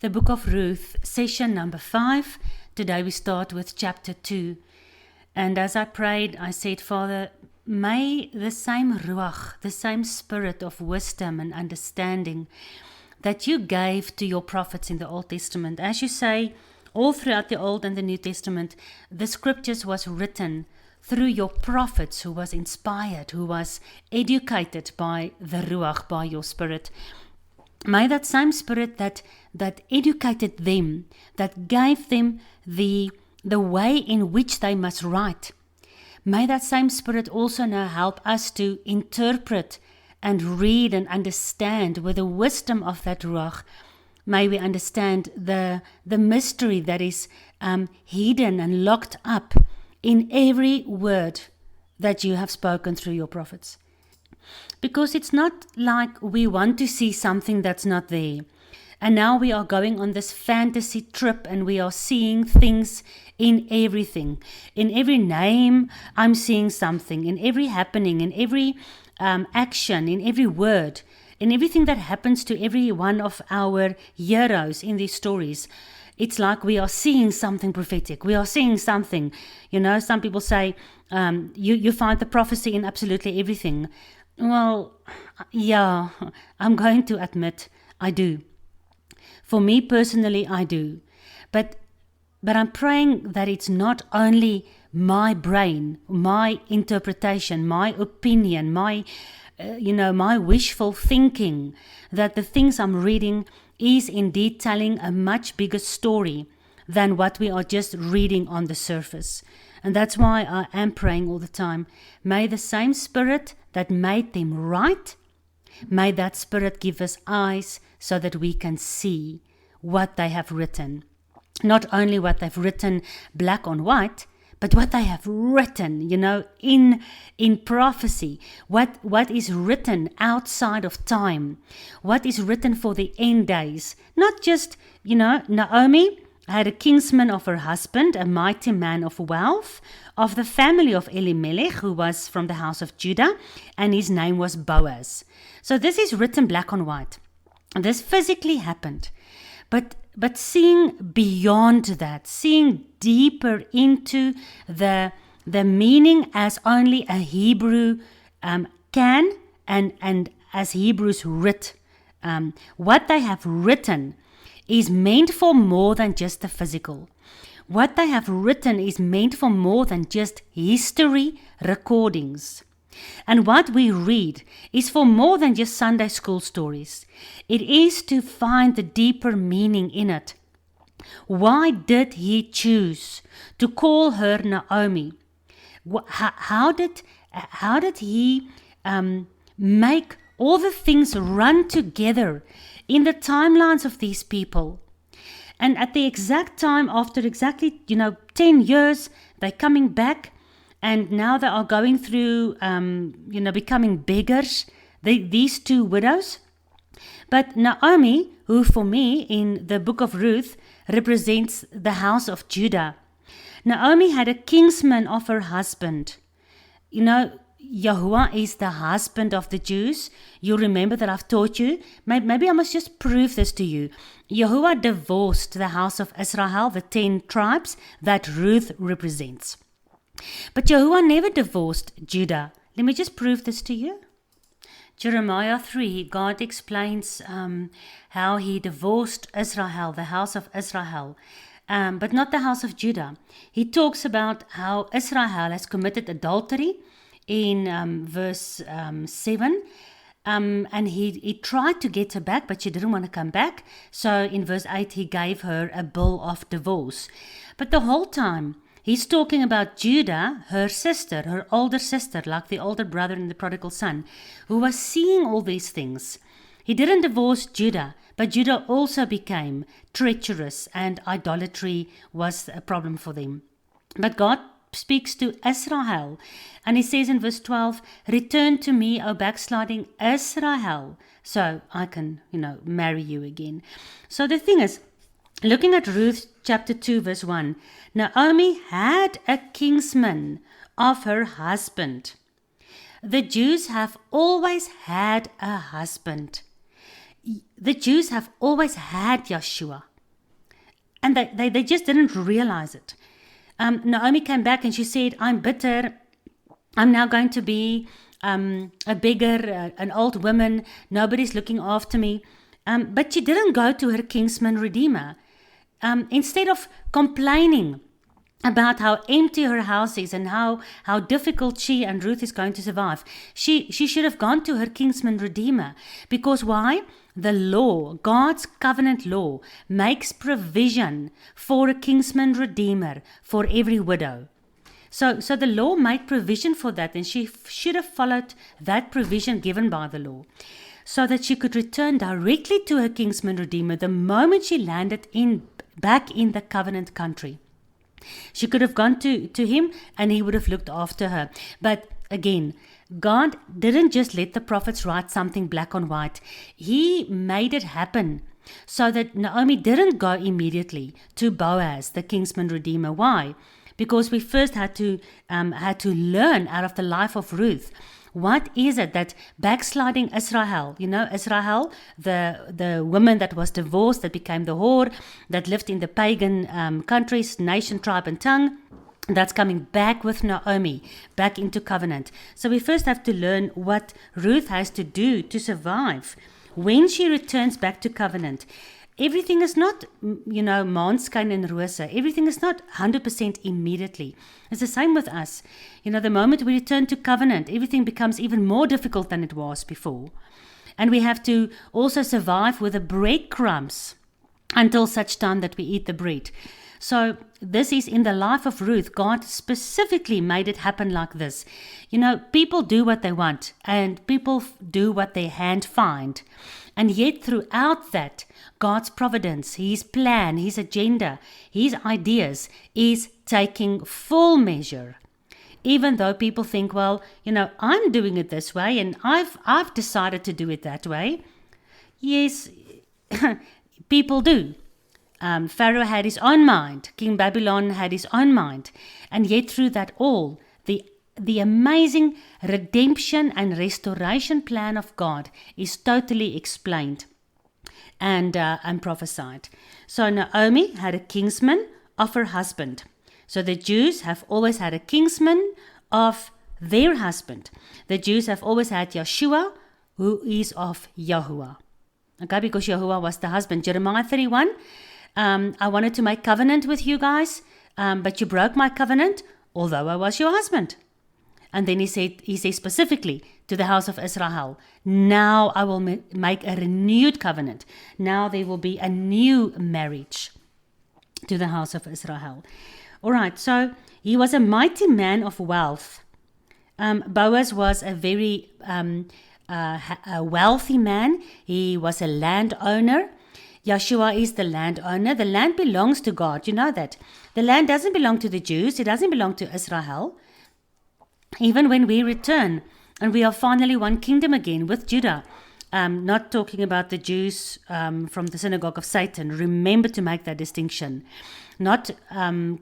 The book of Ruth, session number 5. Today we start with chapter 2. And as I prayed, I said, Father, may the same ruach, the same spirit of wisdom and understanding that you gave to your prophets in the Old Testament. As you say, all throughout the Old and the New Testament, the scriptures was written through your prophets who was inspired, who was educated by the ruach, by your spirit. May that same spirit that educated them, that gave them the way in which they must write, may that same spirit also now help us to interpret and read and understand with the wisdom of that ruach. May we understand the mystery that is hidden and locked up in every word that you have spoken through your prophets. Because it's not like we want to see something that's not there. And now we are going on this fantasy trip and we are seeing things in everything. In every name, I'm seeing something. In every happening, in every action, in every word, in everything that happens to every one of our heroes in these stories. It's like we are seeing something prophetic. We are seeing something. You know, some people say, you find the prophecy in absolutely everything. Well, yeah, I'm going to admit I do. For me personally, I do. But I'm praying that it's not only my brain, my interpretation, my opinion, my wishful thinking, that the things I'm reading is indeed telling a much bigger story than what we are just reading on the surface. And that's why I am praying all the time. May the same spirit that made them write, may that spirit give us eyes so that we can see what they have written. Not only what they've written black on white, but what they have written, in prophecy. What is written outside of time. What is written for the end days. Not just, Naomi had a kinsman of her husband, a mighty man of wealth, of the family of Elimelech, who was from the house of Judah, and his name was Boaz. So this is written black on white. This physically happened. But seeing beyond that, seeing deeper into the meaning as only a Hebrew can, and as Hebrews writ, what they have written is meant for more than just the physical. What they have written is meant for more than just history recordings. And what we read is for more than just Sunday school stories. It is to find the deeper meaning in it. Why did he choose to call her Naomi? How did he make all the things run together in the timelines of these people? And at the exact time, after exactly 10 years, they're coming back. And now they are going through, becoming beggars, these two widows. But Naomi, who for me in the book of Ruth represents the house of Judah. Naomi had a kinsman of her husband. Yahuwah is the husband of the Jews. You remember that I've taught you. Maybe I must just prove this to you. Yahuwah divorced the house of Israel, the 10 tribes that Ruth represents. But Yahuwah never divorced Judah. Let me just prove this to you. Jeremiah 3, God explains how he divorced Israel, the house of Israel, but not the house of Judah. He talks about how Israel has committed adultery in verse 7. And he tried to get her back, but she didn't want to come back. So in verse 8, he gave her a bill of divorce. But the whole time, he's talking about Judah, her sister, her older sister, like the older brother in the prodigal son, who was seeing all these things. He didn't divorce Judah, but Judah also became treacherous, and idolatry was a problem for them. But God speaks to Israel, and he says in verse 12, return to me, O backsliding Israel, so I can, marry you again. So the thing is, looking at Ruth chapter 2 verse 1, Naomi had a kinsman of her husband. The Jews have always had a husband. The Jews have always had Yeshua. And they just didn't realize it. Naomi came back and she said, I'm bitter. I'm now going to be a beggar, an old woman. Nobody's looking after me. But she didn't go to her kinsman redeemer. Instead of complaining about how empty her house is and how difficult she and Ruth is going to survive, she should have gone to her kinsman redeemer. Because why? The law, God's covenant law, makes provision for a kinsman redeemer for every widow. So the law made provision for that, and she should have followed that provision given by the law, so that she could return directly to her kinsman redeemer the moment she landed back in the covenant country. She could have gone to him and he would have looked after her. But again, God didn't just let the prophets write something black on white. He made it happen so that Naomi didn't go immediately to Boaz, the kinsman redeemer. Why? Because we first had to learn out of the life of Ruth. What is it that backsliding Israel, Israel, the woman that was divorced, that became the whore, that lived in the pagan countries, nation, tribe, and tongue, that's coming back with Naomi, back into covenant. So we first have to learn what Ruth has to do to survive. When she returns back to covenant, everything is not, maanskyn en rose. Everything is not 100% immediately. It's the same with us. The moment we return to covenant, everything becomes even more difficult than it was before. And we have to also survive with the breadcrumbs until such time that we eat the bread. So this is in the life of Ruth. God specifically made it happen like this. People do what they want, and people do what their hand find. And yet throughout that, God's providence, His plan, His agenda, His ideas is taking full measure. Even though people think, well, I'm doing it this way and I've decided to do it that way. Yes, people do. Pharaoh had his own mind. King Babylon had his own mind. And yet through that all, the amazing redemption and restoration plan of God is totally explained and prophesied. So Naomi had a kinsman of her husband. So the Jews have always had a kinsman of their husband. The Jews have always had Yeshua, who is of Yahuwah. Okay, because Yahuwah was the husband. Jeremiah 31, I wanted to make covenant with you guys, but you broke my covenant, although I was your husband. And then he says specifically to the house of Israel, now I will make a renewed covenant. Now there will be a new marriage to the house of Israel. All right, so he was a mighty man of wealth. Boaz was a very a wealthy man. He was a landowner. Yeshua is the landowner. The land belongs to God. You know that. The land doesn't belong to the Jews. It doesn't belong to Israel. Even when we return and we are finally one kingdom again with Judah, not talking about the Jews from the synagogue of Satan. Remember to make that distinction. Not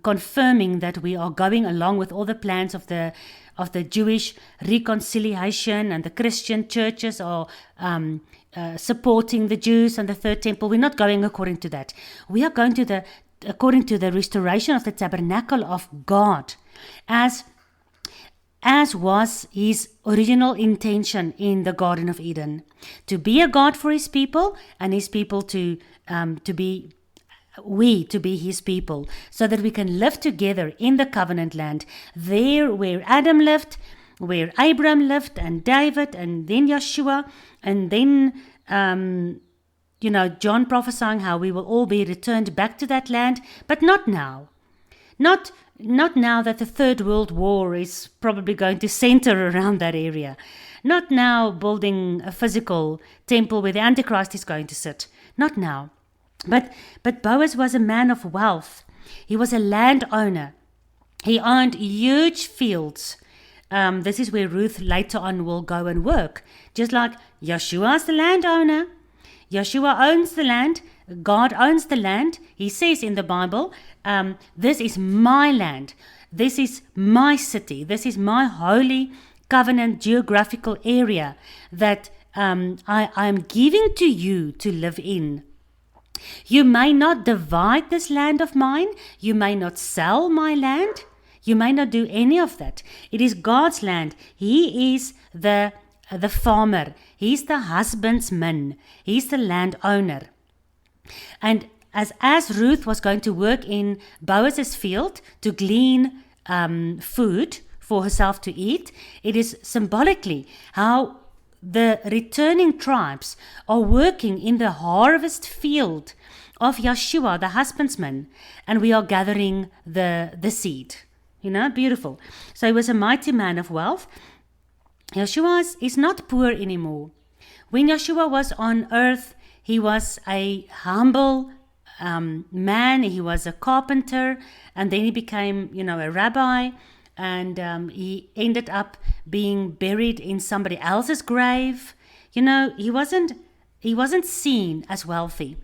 confirming that we are going along with all the plans of the Jewish reconciliation and the Christian churches are supporting the Jews and the third temple. We're not going according to that. We are going according to the restoration of the tabernacle of God, as was his original intention in the Garden of Eden, to be a God for his people and his people to be his people, so that we can live together in the covenant land, there where Adam lived, where Abraham lived, and David, and then Yeshua, and then John prophesying how we will all be returned back to that land, but not now. Not now that the Third World War is probably going to center around that area. Not now building a physical temple where the Antichrist is going to sit. Not now. But Boaz was a man of wealth. He was a landowner. He owned huge fields. This is where Ruth later on will go and work. Just like Yeshua is the landowner. Yeshua owns the land. God owns the land. He says in the Bible, this is my land. This is my city. This is my holy covenant geographical area that I am giving to you to live in. You may not divide this land of mine. You may not sell my land. You may not do any of that. It is God's land. He is the farmer. He's the husbandman. He's the landowner. And as Ruth was going to work in Boaz's field to glean food for herself to eat, it is symbolically how the returning tribes are working in the harvest field of Yeshua, the husbandman, and we are gathering the seed. Beautiful. So he was a mighty man of wealth. Yeshua is not poor anymore. When Yeshua was on earth, he was a humble man. He was a carpenter, and then he became, a rabbi, and he ended up being buried in somebody else's grave. He wasn't seen as wealthy,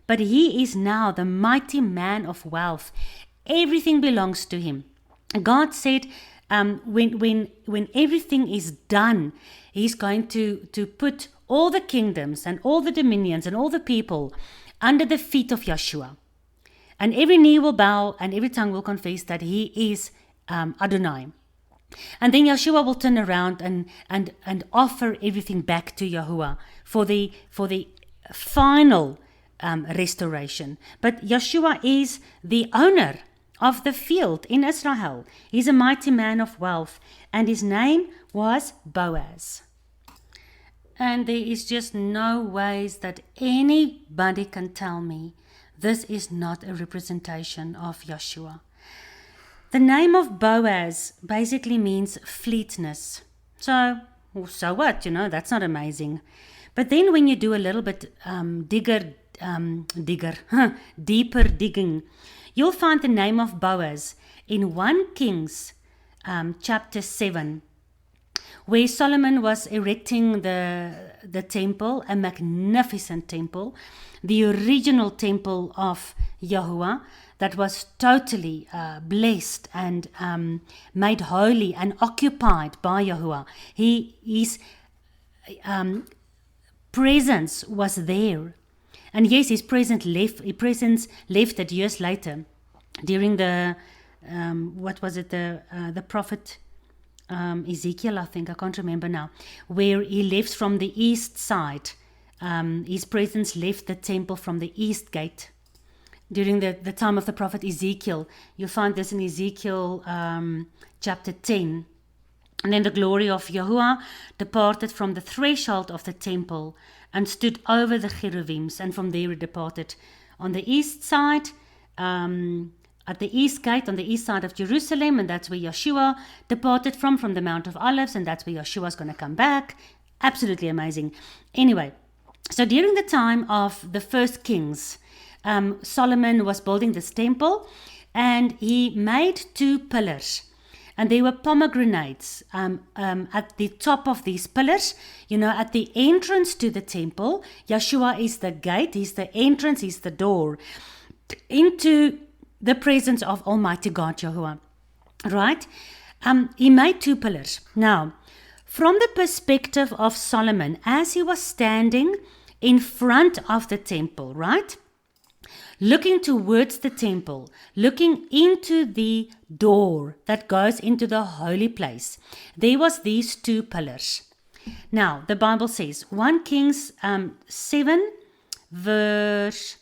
but he is now the mighty man of wealth. Everything belongs to him. God said, when everything is done, he's going to put all the kingdoms and all the dominions and all the people under the feet of Yeshua. And every knee will bow and every tongue will confess that he is Adonai. And then Yeshua will turn around and offer everything back to Yahuwah for the final restoration. But Yeshua is the owner of the field in Israel. He's a mighty man of wealth, and his name was Boaz. And there is just no ways that anybody can tell me this is not a representation of Yeshua. The name of Boaz basically means fleetness. So what? That's not amazing. But then when you do a little bit deeper digging, you'll find the name of Boaz in 1 Kings chapter 7, where Solomon was erecting the temple, a magnificent temple, the original temple of Yahuwah that was totally blessed and made holy and occupied by Yahuwah. His presence was there. And yes, his presence left it years later, during the the prophet Ezekiel, I think, I can't remember now, where he left from the east side. His presence left the temple from the east gate. During the time of the prophet Ezekiel, you'll find this in Ezekiel chapter 10. And then the glory of Yahuwah departed from the threshold of the temple and stood over the cherubims, and from there it departed on the east side, at the east gate, on the east side of Jerusalem, and that's where Yeshua departed from the Mount of Olives, and that's where Yeshua's going to come back. Absolutely amazing. Anyway, so during the time of the first kings, Solomon was building this temple, and he made 2 pillars. And there were pomegranates at the top of these pillars, at the entrance to the temple. Yeshua is the gate, he's the entrance, he's the door into the presence of Almighty God, Yahuwah. Right? He made 2 pillars. Now, from the perspective of Solomon, as he was standing in front of the temple, right? Looking towards the temple, looking into the door that goes into the holy place, there was these 2 pillars. Now, the Bible says, 1 Kings 7, verse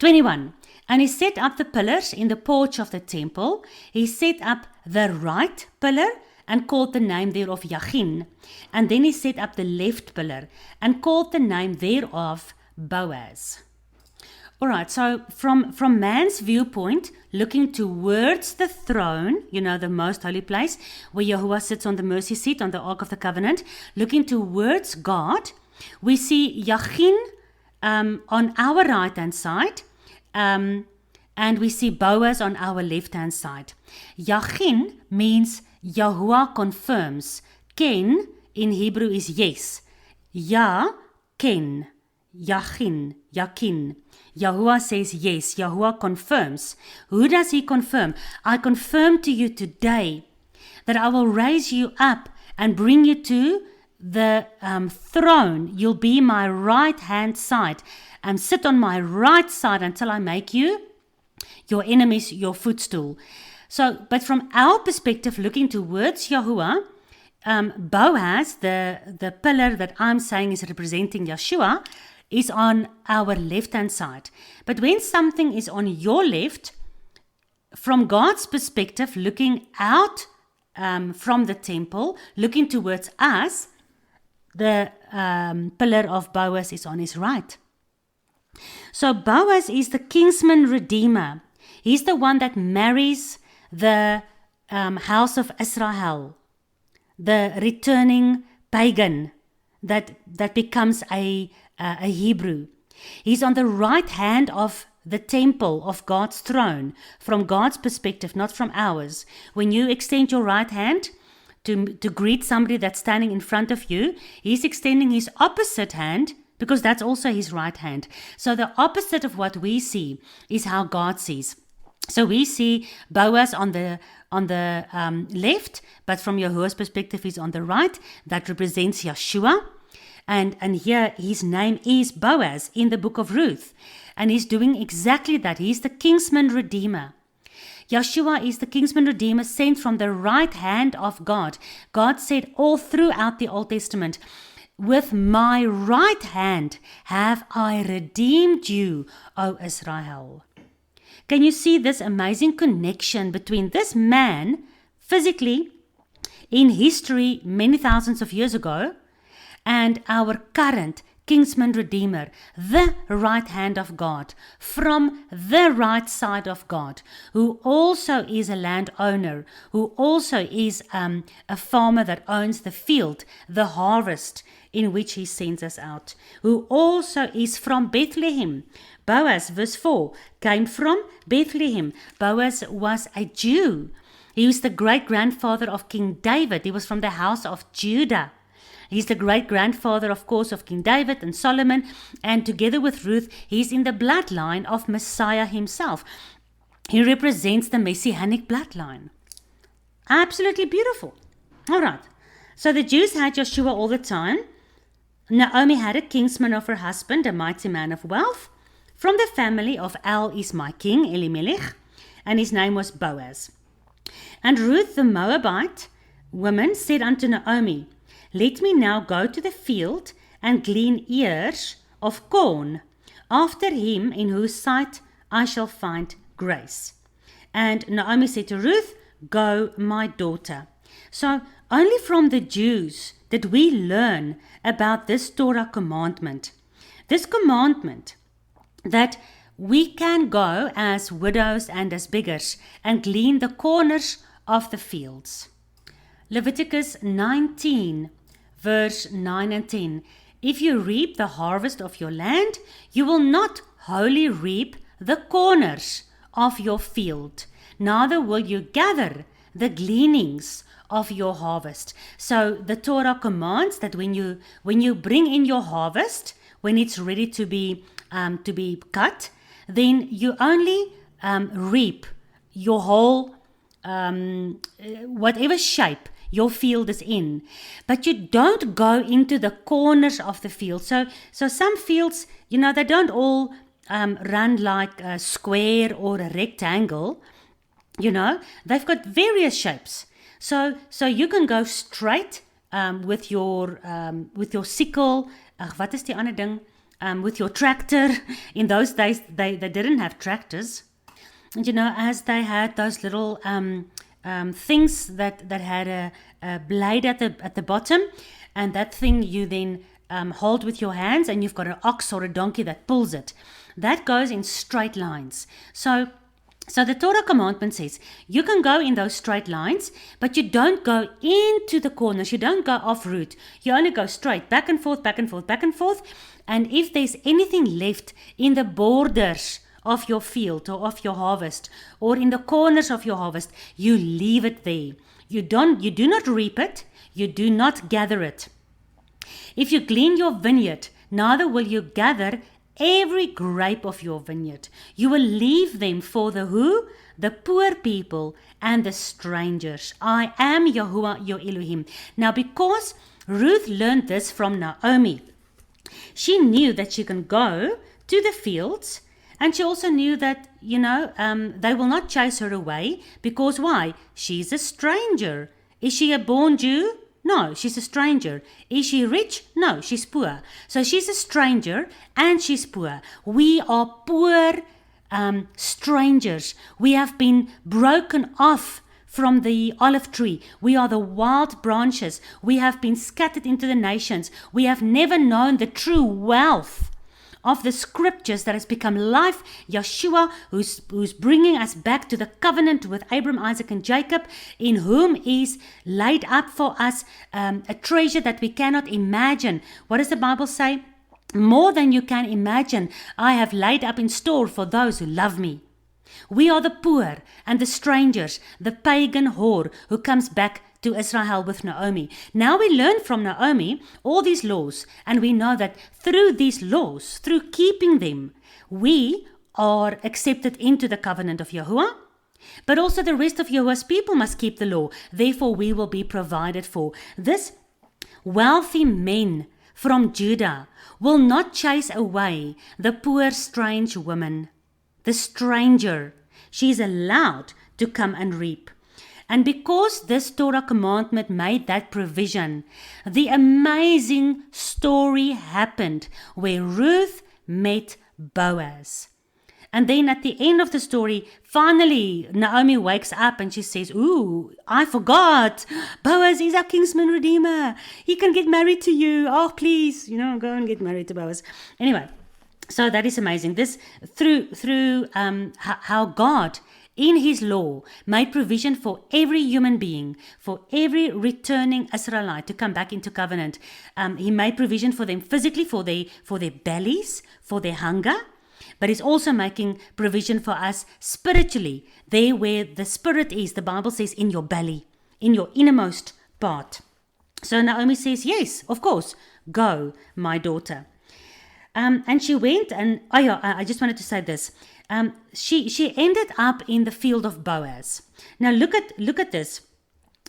21. And he set up the pillars in the porch of the temple. He set up the right pillar and called the name thereof Yachin. And then he set up the left pillar and called the name thereof Boaz. All right, so from man's viewpoint, looking towards the throne, the most holy place, where Yahuwah sits on the mercy seat on the Ark of the Covenant, looking towards God, we see Yachin on our right-hand side, and we see Boaz on our left-hand side. Yachin means Yahuwah confirms. Ken in Hebrew is yes. Ya, ken. Yachin, Yakin. Yahuwah says yes. Yahuwah confirms. Who does he confirm? I confirm to you today that I will raise you up and bring you to the throne. You'll be my right hand side. Sit on my right side until I make you, your enemies, your footstool. So, but from our perspective, looking towards Yahuwah, Boaz, the pillar that I'm saying is representing Yeshua, is on our left-hand side. But when something is on your left, from God's perspective, looking out from the temple, looking towards us, the pillar of Boaz is on his right. So Boaz is the kinsman redeemer. He's the one that marries the house of Israel, the returning pagan that becomes a Hebrew. He's on the right hand of the temple of God's throne, from God's perspective, not from ours. When you extend your right hand to greet somebody that's standing in front of you, he's extending his opposite hand, because that's also his right hand. So the opposite of what we see is how God sees. So we see Boaz on the left, but from Yahuwah's perspective, he's on the right. That represents Yeshua. And here his name is Boaz in the book of Ruth. And he's doing exactly that. He's the kinsman redeemer. Yeshua is the kinsman redeemer sent from the right hand of God. God said all throughout the Old Testament, with my right hand have I redeemed you, O Israel. Can you see this amazing connection between this man, physically, in history many thousands of years ago, and our current kinsman redeemer, the right hand of God, from the right side of God, who also is a landowner, who also is a farmer that owns the field, the harvest in which he sends us out, who also is from Bethlehem. Boaz, verse 4, came from Bethlehem. Boaz was a Jew. He was the great-grandfather of King David. He was from the house of Judah. He's the great-grandfather, of course, of King David and Solomon, and together with Ruth, he's in the bloodline of Messiah himself. He represents the Messianic bloodline. Absolutely beautiful. All right. So the Jews had Yeshua all the time. Naomi had a kinsman of her husband, a mighty man of wealth, from the family of El is my king, Elimelech, and his name was Boaz. And Ruth the Moabite woman said unto Naomi, let me now go to the field and glean ears of corn after him in whose sight I shall find grace. And Naomi said to Ruth, go, my daughter. So only from the Jews did we learn about this Torah commandment. This commandment that we can go as widows and as beggars and glean the corners of the fields. Leviticus 19, verse 9 and 10. If you reap the harvest of your land, you will not wholly reap the corners of your field, neither will you gather the gleanings of your harvest. So the Torah commands that when you bring in your harvest, when it's ready to be cut, then you only reap your whole whatever shape your field is in, but you don't go into the corners of the field. So some fields, they don't all run like a square or a rectangle. They've got various shapes. So you can go straight with your sickle. Wat is die ander ding? With your tractor. In those days, they didn't have tractors. And as they had those little things that had a blade at the bottom, and that thing you then hold with your hands, and you've got an ox or a donkey that pulls it. That goes in straight lines. So the Torah commandment says, you can go in those straight lines, but you don't go into the corners. You don't go off route. You only go straight, back and forth, back and forth, back and forth. And if there's anything left in the borders of your field or of your harvest, or in the corners of your harvest, you leave it there. You do not reap it. You do not gather it. If you glean your vineyard, neither will you gather every grape of your vineyard. You will leave them for the who? The poor people and the strangers. I am Yahuwah your Elohim. Now, because Ruth learned this from Naomi. She knew that she can go to the fields, and she also knew that, they will not chase her away because why? She's a stranger. Is she a born Jew? No, she's a stranger. Is she rich? No, she's poor. So she's a stranger and she's poor. We are poor strangers. We have been broken off from the olive tree. We are the wild branches. We have been scattered into the nations. We have never known the true wealth of the scriptures that has become life. Yeshua, who's bringing us back to the covenant with Abraham, Isaac, and Jacob, in whom is laid up for us a treasure that we cannot imagine. What does the Bible say? More than you can imagine, I have laid up in store for those who love me. We are the poor and the strangers, the pagan whore who comes back to Israel with Naomi. Now we learn from Naomi all these laws, and we know that through these laws, through keeping them, we are accepted into the covenant of Yahuwah. But also the rest of Yahuwah's people must keep the law. Therefore we will be provided for. This wealthy men from Judah will not chase away the poor strange woman. The stranger, she is allowed to come and reap. And because this Torah commandment made that provision, the amazing story happened where Ruth met Boaz. And then at the end of the story, finally, Naomi wakes up and she says, ooh, I forgot. Boaz is our kinsman redeemer. He can get married to you. Oh, please, go and get married to Boaz. Anyway, so that is amazing. This through how God in his law made provision for every human being, for every returning Israelite to come back into covenant. He made provision for them physically, for their bellies, for their hunger, but he's also making provision for us spiritually. There where the spirit is, the Bible says, in your belly, in your innermost part. So Naomi says, yes, of course, go, my daughter. And she went, and I just wanted to say this. She ended up in the field of Boaz. Now look at this.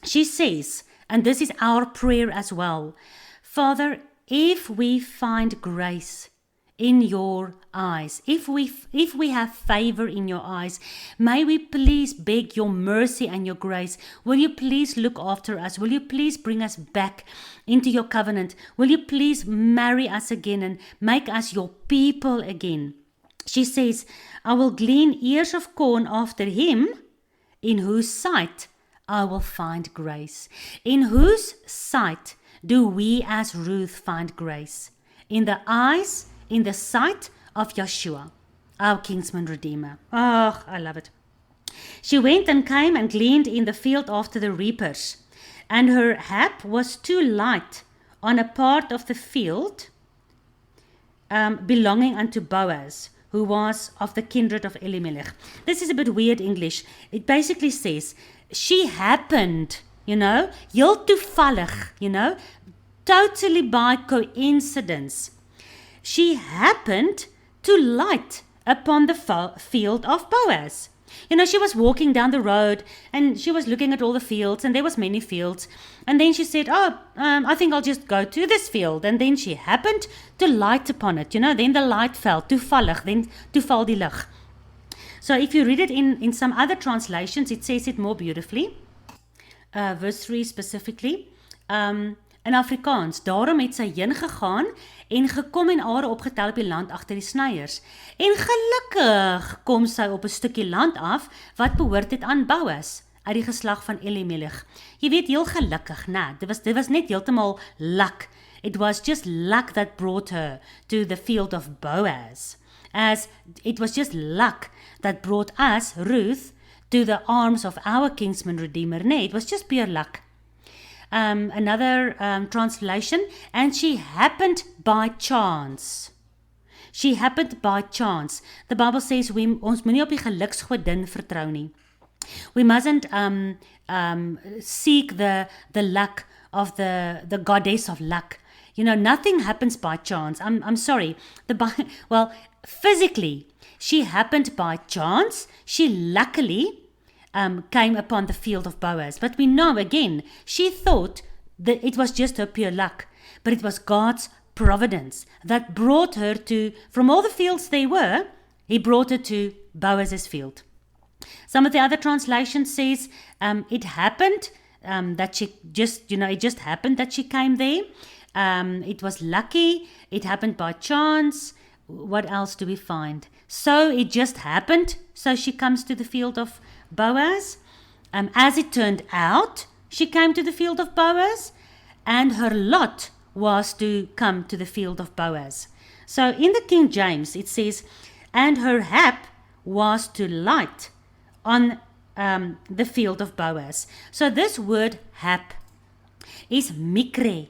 She says, and this is our prayer as well, Father, if we find grace in your eyes, if we have favor in your eyes, may we please beg your mercy and your grace. Will you please look after us? Will you please bring us back into your covenant? Will you please marry us again and make us your people again? She says, I will glean ears of corn after him, in whose sight I will find grace. In whose sight do we as Ruth find grace? In the eyes, in the sight of Yeshua, our kinsman redeemer. Oh, I love it. She went and came and gleaned in the field after the reapers, and her hap was too light on a part of the field belonging unto Boaz, who was of the kindred of Elimelech. This is a bit weird English. It basically says, she happened, heel toevallig, totally by coincidence. She happened to light upon the field of Boaz. She was walking down the road and she was looking at all the fields, and there was many fields. And then she said, I think I'll just go to this field. And then she happened to light upon it. Then the light fell, toevallig, then toeval die lig. So if you read it in some other translations, it says it more beautifully. Verse 3 specifically. In Afrikaans, daarom het sy heen gegaan en gekom en are opgetel op die land agter die snyers. En gelukkig kom sy op 'n stukkie land af wat behoort het aan Boaz uit die geslag van Elimelech. Jy weet, heel gelukkig, dit was net heeltemal luck. It was just luck that brought her to the field of Boaz. As it was just luck that brought us, Ruth, to the arms of our kinsman redeemer. It was just pure luck. Another translation, and she happened by chance. She happened by chance. The Bible says ons moenie op die geluksgodin vertrou nie. We mustn't seek the luck of the goddess of luck. Nothing happens by chance. I'm sorry. Physically, she happened by chance. She luckily came upon the field of Boaz. But we know again, she thought it was just her pure luck, but it was God's providence that brought her to, from all the fields they were, he brought her to Boaz's field. Some of the other translations says it happened that she just, it just happened that she came there. It was lucky. It happened by chance. What else do we find? So it just happened. So she comes to the field of Boaz. As it turned out, she came to the field of Boaz, and her lot was to come to the field of Boaz. So in the King James, it says, and her hap was to light on the field of Boaz. So this word hap is mikre.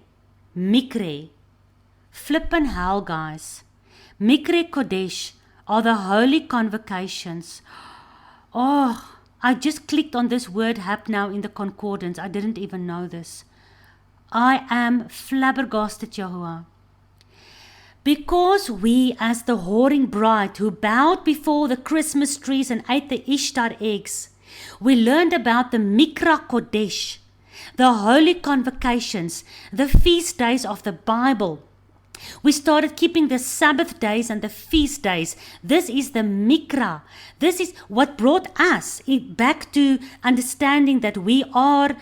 Flippin' hell, guys. Mikre Kodesh are the holy convocations. Oh, I just clicked on this word hap now in the concordance. I didn't even know this. I am flabbergasted, Yahuwah. Because we, as the whoring bride who bowed before the Christmas trees and ate the Ishtar eggs, we learned about the Mikra Kodesh, the holy convocations, the feast days of the Bible. We started keeping the Sabbath days and the feast days. This is the Mikra. This is what brought us back to understanding that we are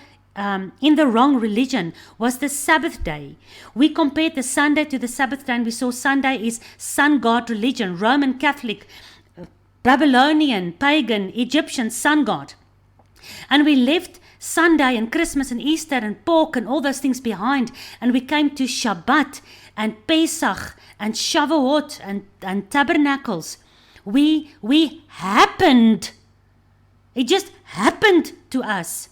in the wrong religion, was the Sabbath day. We compared the Sunday to the Sabbath day, and we saw Sunday is sun god religion, Roman Catholic, Babylonian, pagan, Egyptian sun god. And we left Sunday and Christmas and Easter and pork and all those things behind, and we came to Shabbat and Pesach and Shavuot and Tabernacles. We happened. It just happened to us.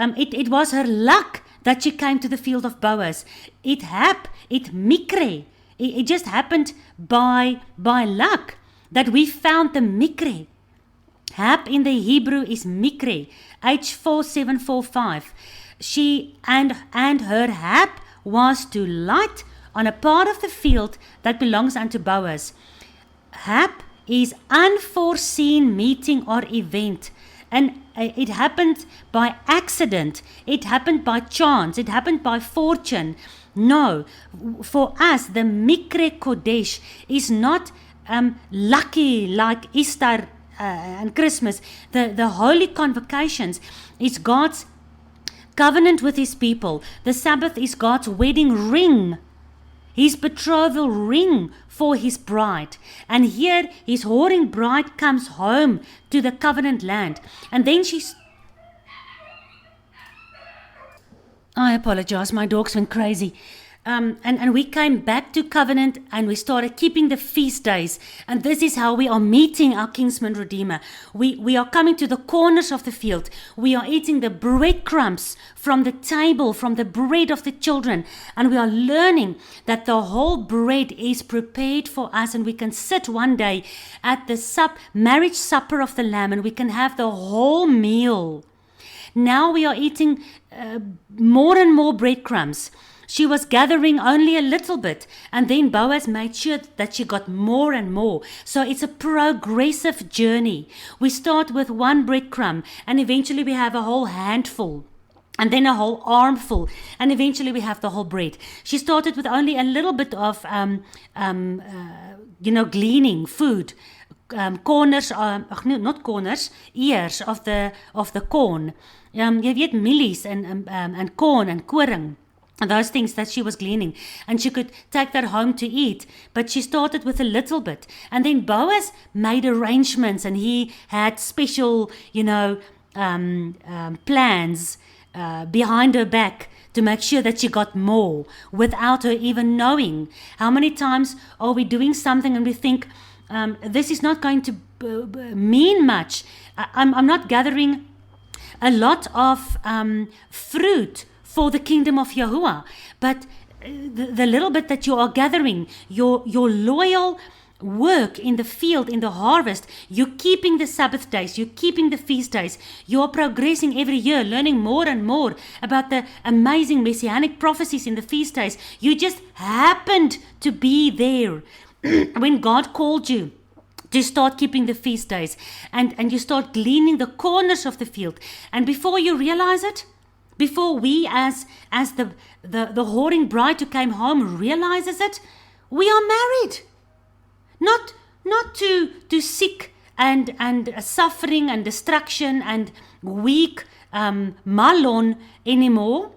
It was her luck that she came to the field of Boaz. It mikre. It just happened by luck that we found the mikre. Hap in the Hebrew is mikre, H4745. She and her hap was to light on a part of the field that belongs unto Boaz. Hap is unforeseen meeting or event. And it happened by accident. It happened by chance. It happened by fortune. No, for us, the Mikre Kodesh is not lucky like Easter and Christmas. The holy convocations is God's covenant with his people. The Sabbath is God's wedding ring, his betrothal ring for his bride. And here his whoring bride comes home to the covenant land. And then I apologize, my dogs went crazy. And we came back to covenant, and we started keeping the feast days. And this is how we are meeting our kinsman redeemer. We are coming to the corners of the field. We are eating the breadcrumbs from the table, from the bread of the children. And we are learning that the whole bread is prepared for us, and we can sit one day at the marriage supper of the Lamb, and we can have the whole meal. Now we are eating more and more breadcrumbs. She was gathering only a little bit, and then Boaz made sure that she got more and more. So it's a progressive journey. We start with one breadcrumb, and eventually we have a whole handful, and then a whole armful, and eventually we have the whole bread. She started with only a little bit of, gleaning food. Corners, not corners, ears of the corn. Jy weet mielies and corn and koring. And those things that she was gleaning, and she could take that home to eat, but she started with a little bit. And then Boaz made arrangements, and he had special, plans behind her back to make sure that she got more without her even knowing. How many times are we doing something and we think, this is not going to mean much. I'm not gathering a lot of fruit for the kingdom of Yahuwah, but the little bit that you are gathering, your loyal work in the field, in the harvest, you're keeping the Sabbath days, you're keeping the feast days, you're progressing every year, learning more and more about the amazing messianic prophecies in the feast days. You just happened to be there when God called you to start keeping the feast days, and you start gleaning the corners of the field, and before you realize it, before we as the whoring bride who came home realizes it, we are married. Not to sick and suffering and destruction and weak Malon anymore.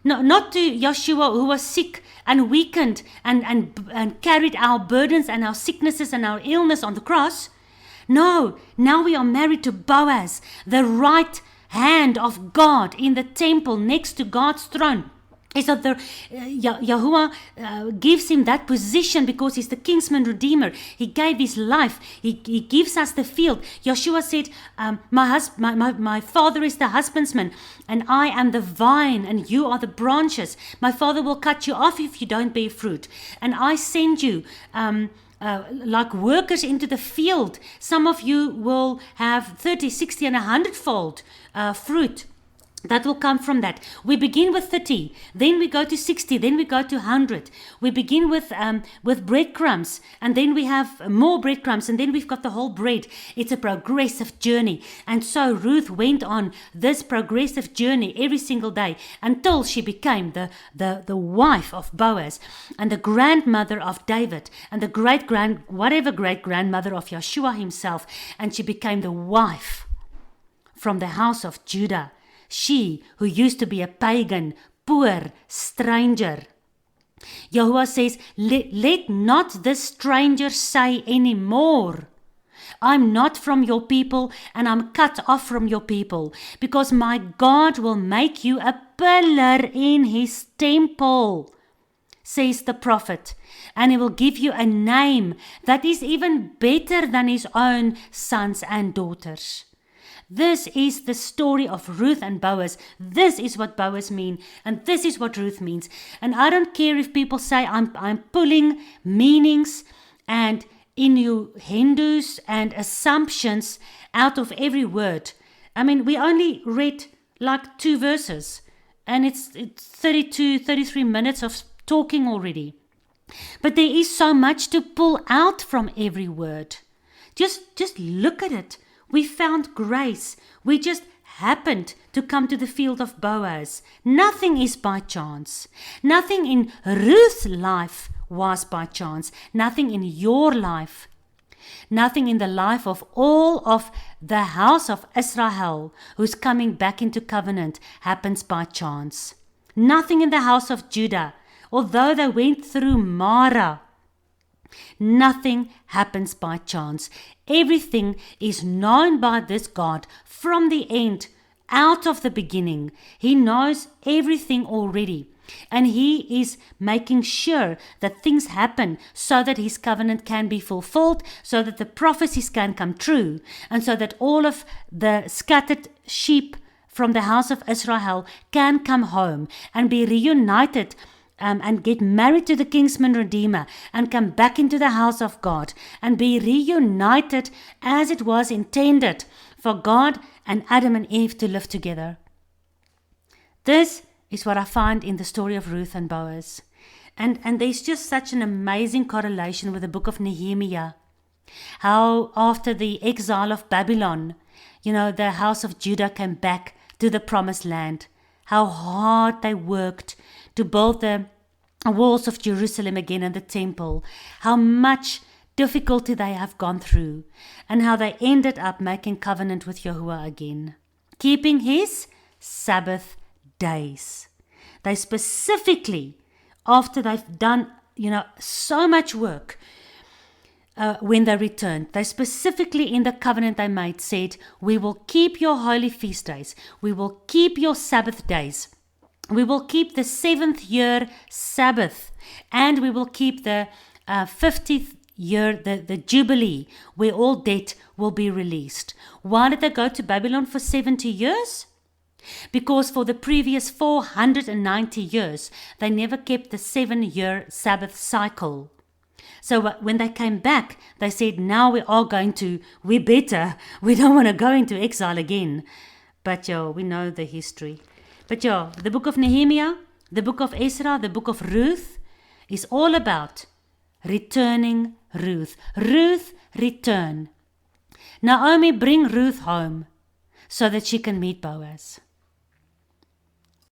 No, not to Yeshua, who was sick and weakened and carried our burdens and our sicknesses and our illness on the cross. No, now we are married to Boaz, the right hand of God in the temple next to God's throne. Is that Yahuwah gives him that position because he's the kinsman redeemer. He gave his life. He gives us the field. Yeshua said, my father is the husbandman, and I am the vine, and you are the branches. My father will cut you off if you don't bear fruit. And I send you like workers into the field. Some of you will have 30, 60, and 100-fold fruit. That will come from that. We begin with 30, then we go to 60, then we go to 100. We begin with breadcrumbs, and then we have more breadcrumbs, and then we've got the whole bread. It's a progressive journey. And so Ruth went on this progressive journey every single day until she became the wife of Boaz and the grandmother of David and the great-grandmother of Yeshua himself. And she became the wife from the house of Judah. She who used to be a pagan, poor stranger. Yahuwah says, let not this stranger say anymore, I'm not from your people and I'm cut off from your people, because my God will make you a pillar in his temple, says the prophet, and he will give you a name that is even better than his own sons and daughters. This is the story of Ruth and Boaz. This is what Boaz means, and this is what Ruth means. And I don't care if people say I'm pulling meanings and innuendos and assumptions out of every word. I mean, we only read like 2 verses, and it's 32, 33 minutes of talking already. But there is so much to pull out from every word. Just look at it. We found grace. We just happened to come to the field of Boaz. Nothing is by chance. Nothing in Ruth's life was by chance. Nothing in your life. Nothing in the life of all of the house of Israel who's coming back into covenant happens by chance. Nothing in the house of Judah, although they went through Mara. Nothing happens by chance. Everything is known by this God from the end, out of the beginning. He knows everything already. And he is making sure that things happen so that his covenant can be fulfilled, so that the prophecies can come true, and so that all of the scattered sheep from the house of Israel can come home and be reunited and get married to the kinsman redeemer and come back into the house of God and be reunited as it was intended for God and Adam and Eve to live together. This is what I find in the story of Ruth and Boaz. And there's just such an amazing correlation with the book of Nehemiah. How after the exile of Babylon, the house of Judah came back to the promised land. How hard they worked to build the walls of Jerusalem again and the temple. How much difficulty they have gone through. And how they ended up making covenant with Yahuwah again. Keeping his Sabbath days. They specifically, after they've done, so much work, when they returned, they specifically in the covenant they made said, we will keep your holy feast days. We will keep your Sabbath days. We will keep the 7th year Sabbath. And we will keep the 50th year, the Jubilee, where all debt will be released. Why did they go to Babylon for 70 years? Because for the previous 490 years, they never kept the 7-year Sabbath cycle. So when they came back, they said, now we're better. We don't want to go into exile again. But we know the history. But the book of Nehemiah, the book of Ezra, the book of Ruth is all about returning Ruth. Ruth, return. Naomi, bring Ruth home so that she can meet Boaz.